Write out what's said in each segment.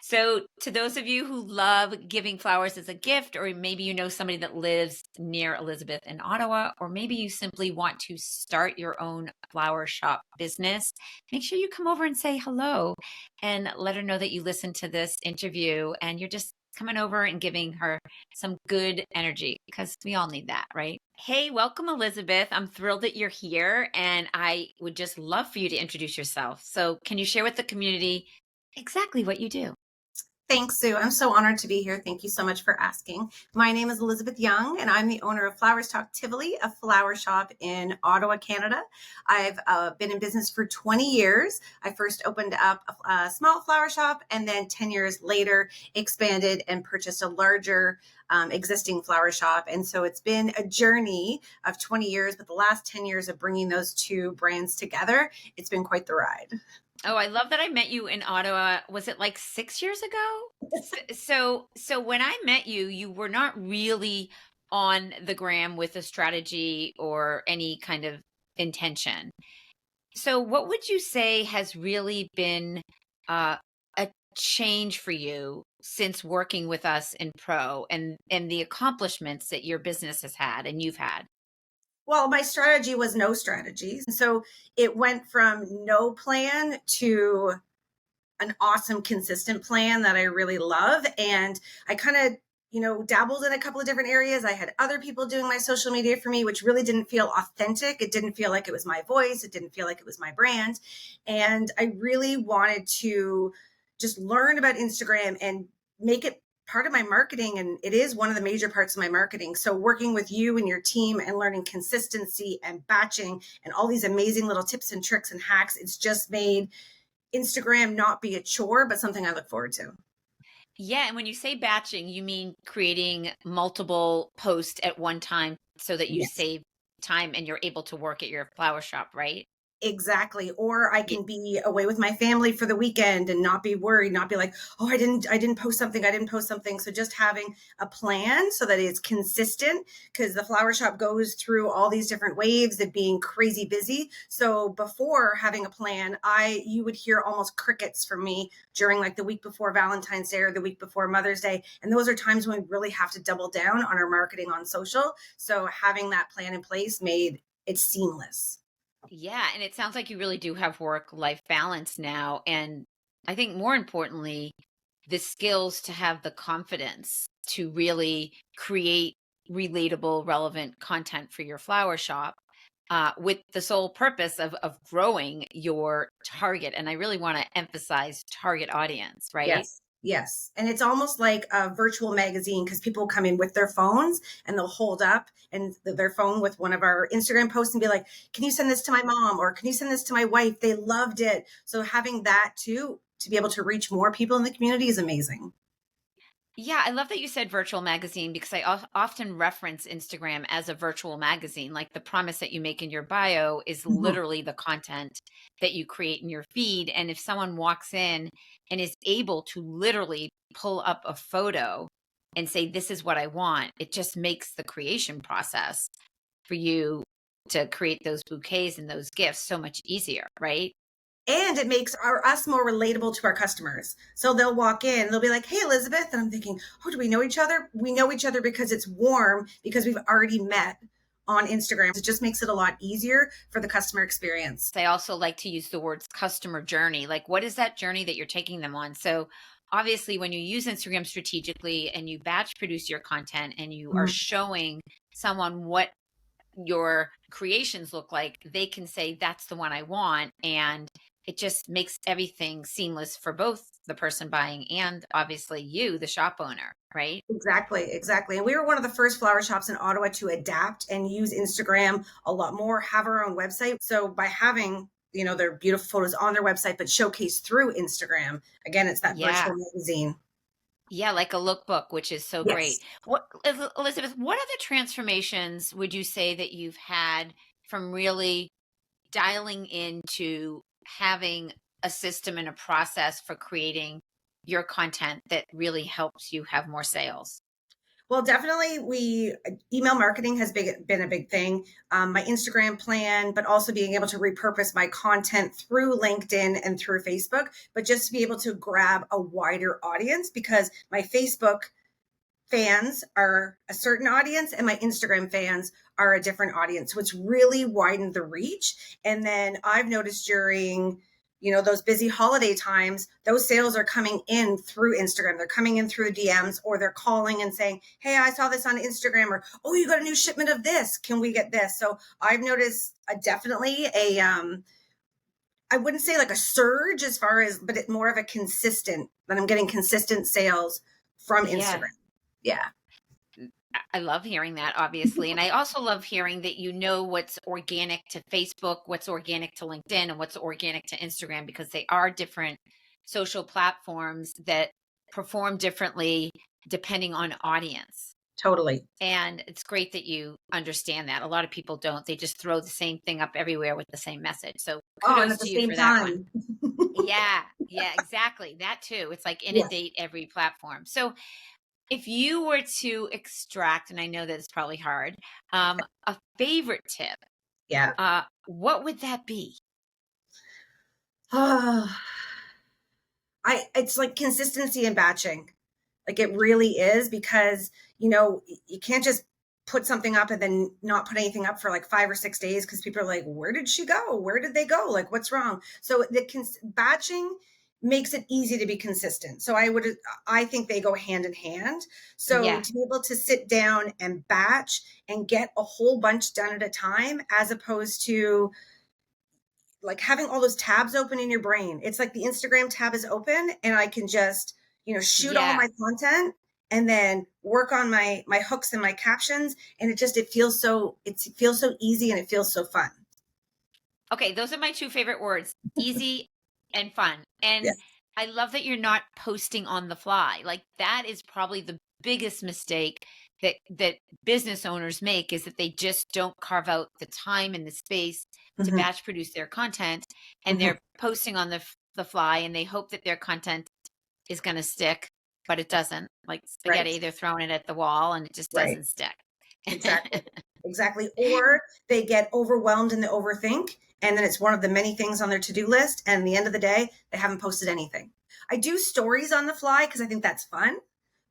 So, to those of you who love giving flowers as a gift, or maybe you know somebody that lives near Elizabeth in Ottawa, or maybe you simply want to start your own flower shop business, make sure you come over and say hello and let her know that you listened to this interview and you're just coming over and giving her some good energy because we all need that, right? Hey, welcome, Elizabeth. I'm thrilled that you're here and I would just love for you to introduce yourself. So, can you share with the community exactly what you do? Thanks, Sue. I'm so honored to be here. Thank you so much for asking. My name is Elizabeth Young, and I'm the owner of Flowers Talk Tivoli, a flower shop in Ottawa, Canada. I've been in business for 20 years. I first opened up a small flower shop, and then 10 years later, expanded and purchased a larger existing flower shop. And so it's been a journey of 20 years, but the last 10 years of bringing those two brands together, it's been quite the ride. Oh, I love that I met you in Ottawa. Was it like 6 years ago? So when I met you, you were not really on the gram with a strategy or any kind of intention. So what would you say has really been a change for you since working with us in Pro and the accomplishments that your business has had and you've had? Well, my strategy was no strategy. So it went from no plan to an awesome, consistent plan that I really love. And I kind of, dabbled in a couple of different areas. I had other people doing my social media for me, which really didn't feel authentic. It didn't feel like it was my voice. It didn't feel like it was my brand. And I really wanted to just learn about Instagram and make it part of my marketing. And it is one of the major parts of my marketing. So working with you and your team and learning consistency and batching and all these amazing little tips and tricks and hacks, it's just made Instagram not be a chore, but something I look forward to. Yeah, and when you say batching, you mean creating multiple posts at one time so that you Yes. save time and you're able to work at your flower shop, right? Exactly. Or I Ye can be away with my family for the weekend and not be worried, not be like, oh, I didn't post something. I didn't post something. So just having a plan so that it's consistent because the flower shop goes through all these different waves of being crazy busy. So before having a plan, you would hear almost crickets from me during like the week before Valentine's Day or the week before Mother's Day. And those are times when we really have to double down on our marketing on social. So having that plan in place made it seamless. Yeah, and it sounds like you really do have work-life balance now, and I think more importantly, the skills to have the confidence to really create relatable, relevant content for your flower shop, with the sole purpose of growing your target, and I really wanna emphasize target audience, right? Yes. Yes. And it's almost like a virtual magazine because people come in with their phones and they'll hold up their phone with one of our Instagram posts and be like, can you send this to my mom? Or can you send this to my wife? They loved it. So having that too, to be able to reach more people in the community is amazing. Yeah, I love that you said virtual magazine because I often reference Instagram as a virtual magazine. Like the promise that you make in your bio is Mhm. literally the content that you create in your feed. And if someone walks in and is able to literally pull up a photo and say, this is what I want, it just makes the creation process for you to create those bouquets and those gifts so much easier, right? And it makes us more relatable to our customers. So they'll walk in, they'll be like, hey, Elizabeth. And I'm thinking, oh, do we know each other? We know each other because it's warm, because we've already met on Instagram. It just makes it a lot easier for the customer experience. I also like to use the words customer journey. Like, what is that journey that you're taking them on? So, obviously, when you use Instagram strategically and you batch produce your content and you are Mhm. showing someone what your creations look like, they can say, that's the one I want. And it just makes everything seamless for both the person buying and obviously you, the shop owner, right? Exactly, exactly. And we were one of the first flower shops in Ottawa to adapt and use Instagram a lot more, have our own website. So by having, their beautiful photos on their website, but showcased through Instagram, again, it's that Yeah. virtual magazine. Yeah, like a lookbook, which is so great. Yes. Elizabeth, what other transformations would you say that you've had from really dialing into having a system and a process for creating your content that really helps you have more sales? Well, definitely, we email marketing has been a big thing. My Instagram plan, but also being able to repurpose my content through LinkedIn and through Facebook, but just to be able to grab a wider audience because my Facebook fans are a certain audience and my Instagram fans are a different audience. So it's really widened the reach. And then I've noticed during, those busy holiday times, those sales are coming in through Instagram. They're coming in through DMs or they're calling and saying, "Hey, I saw this on Instagram," or, "Oh, you got a new shipment of this. Can we get this?" So I've noticed definitely I wouldn't say like a surge as far as, but it more of a consistent, that I'm getting consistent sales from Yeah. Instagram. Yeah. I love hearing that, obviously. And I also love hearing that you know what's organic to Facebook, what's organic to LinkedIn, and what's organic to Instagram, because they are different social platforms that perform differently depending on audience. Totally. And it's great that you understand that. A lot of people don't. They just throw the same thing up everywhere with the same message. So Oh, and at kudos the to you same for that one. time. Yeah, yeah, exactly. That too. It's like Yes. inundate every platform. So if you were to extract, and I know that it's probably hard, a favorite tip, Yeah. what would that be? It's like consistency and batching. Like it really is because, you can't just put something up and then not put anything up for like 5 or 6 days because people are like, "Where did she go? Where did they go? Like, what's wrong?" So batching makes it easy to be consistent. So I think they go hand in hand. So Yeah, to be able to sit down and batch and get a whole bunch done at a time, as opposed to like having all those tabs open in your brain. It's like the Instagram tab is open and I can just, shoot all yeah. my content and then work on my hooks and my captions. And it feels so easy and it feels so fun. Okay, those are my two favorite words, easy and fun. Yeah. And I love that you're not posting on the fly. Like that is probably the biggest mistake that business owners make, is that they just don't carve out the time and the space to Hmm. batch produce their content, and Hmm. they're posting on the fly, and they hope that their content is going to stick, but it doesn't. Like Right. spaghetti, they're throwing it at the wall and it just Right. doesn't stick. Exactly. Exactly. Or they get overwhelmed and they overthink. And then it's one of the many things on their to do list. And at the end of the day, they haven't posted anything. I do stories on the fly because I think that's fun.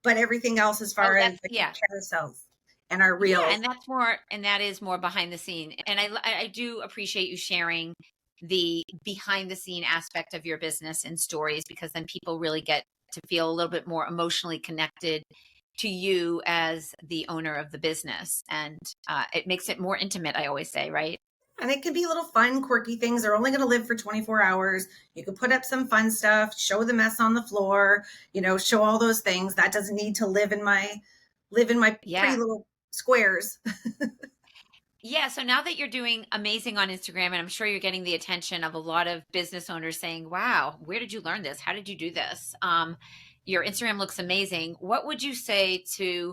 But everything else, as Oh, far as that's the yeah. carousels and our Yeah, reels. and that's more, and that is more behind the scene. And I do appreciate you sharing the behind the scene aspect of your business and stories, because then people really get to feel a little bit more emotionally connected to you as the owner of the business, and it makes it more intimate, I always say, right? And it can be little fun, quirky things. They're only going to live for 24 hours. You can put up some fun stuff, show the mess on the floor, show all those things. That doesn't need to live in my pretty Yeah. little squares. Yeah, so now that you're doing amazing on Instagram, and I'm sure you're getting the attention of a lot of business owners saying, "Wow, where did you learn this? How did you do this?" Your Instagram looks amazing. What would you say to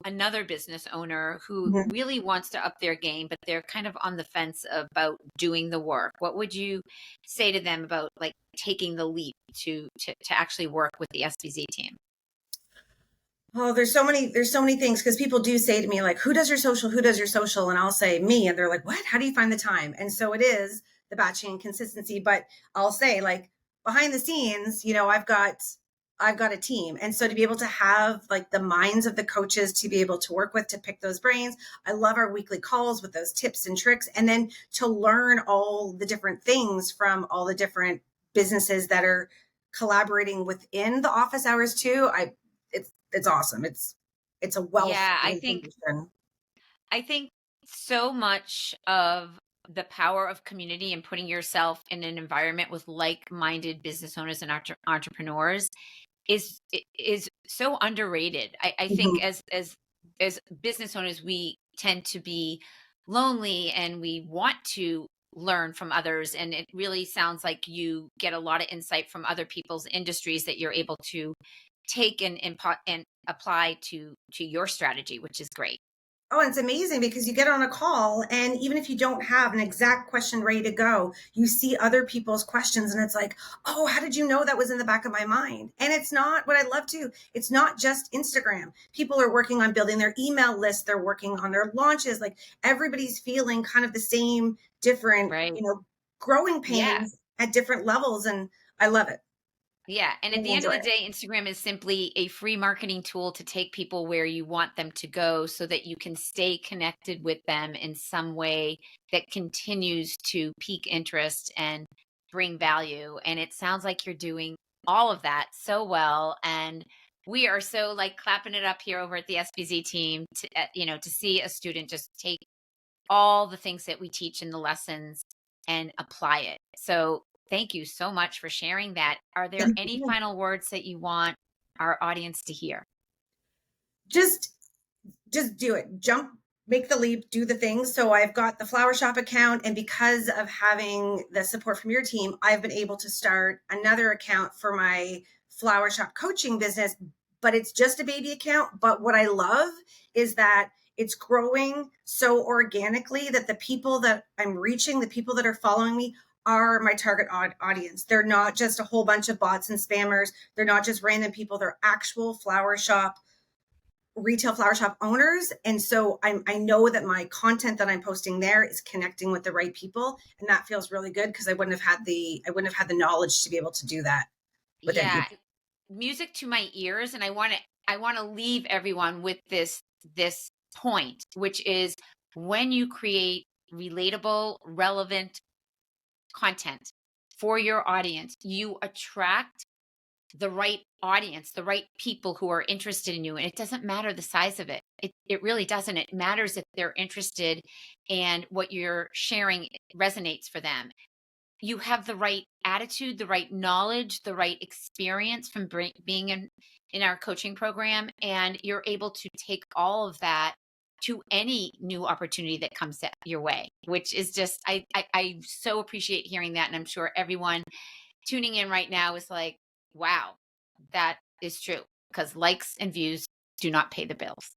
another business owner who Mhm. really wants to up their game, but they're kind of on the fence about doing the work? What would you say to them about like taking the leap to actually work with the SBZ team? Oh, there's so many things because people do say to me like, "Who does your social? Who does your social?" And I'll say me, and they're like, "What? How do you find the time?" And so it is the batching and consistency. But I'll say like behind the scenes, I've got a team, and so to be able to have like the minds of the coaches to be able to work with to pick those brains. I love our weekly calls with those tips and tricks, and then to learn all the different things from all the different businesses that are collaborating within the office hours too. It's awesome. It's a wealth Yeah, of I think information. I think so much of the power of community and putting yourself in an environment with like-minded business owners and entrepreneurs is so underrated. I think Mhm. as business owners, we tend to be lonely and we want to learn from others. And it really sounds like you get a lot of insight from other people's industries that you're able to take and apply to your strategy, which is great. Oh, and it's amazing because you get on a call, and even if you don't have an exact question ready to go, you see other people's questions and it's like, "Oh, how did you know that was in the back of my mind?" And it's not what I love too. It's not just Instagram. People are working on building their email list, they're working on their launches. Like everybody's feeling kind of the same different, Right. growing Yeah. pains at different levels, and I love it. Yeah, and at Really the end of enjoy the it. day, Instagram is simply a free marketing tool to take people where you want them to go so that you can stay connected with them in some way that continues to pique interest and bring value. And it sounds like you're doing all of that so well. And we are so like clapping it up here over at the SBZ team to, to see a student just take all the things that we teach in the lessons and apply it. So, thank you so much for sharing that. Are there Thank any you. final words that you want our audience to hear? Just just do it. Jump, make the leap, do the things. So I've got the flower shop account. And because of having the support from your team, I've been able to start another account for my flower shop coaching business. But it's just a baby account. But what I love is that it's growing so organically that the people that I'm reaching, the people that are following me, are my target audience. They're not just a whole bunch of bots and spammers. They're not just random people. They're actual flower shop retail flower shop owners. And so I know that my content that I'm posting there is connecting with the right people. And that feels really good because I wouldn't have had the knowledge to be able to do that with Yeah, any. music to my ears, and I want to leave everyone with this point, which is when you create relatable, relevant content for your audience, you attract the right audience, the right people who are interested in you. And it doesn't matter the size of it. It really doesn't. It matters if they're interested and what you're sharing resonates for them. You have the right attitude, the right knowledge, the right experience from being in our coaching program. And you're able to take all of that to any new opportunity that comes your way, which is just, I so appreciate hearing that. And I'm sure everyone tuning in right now is like, wow, that is true because likes and views do not pay the bills.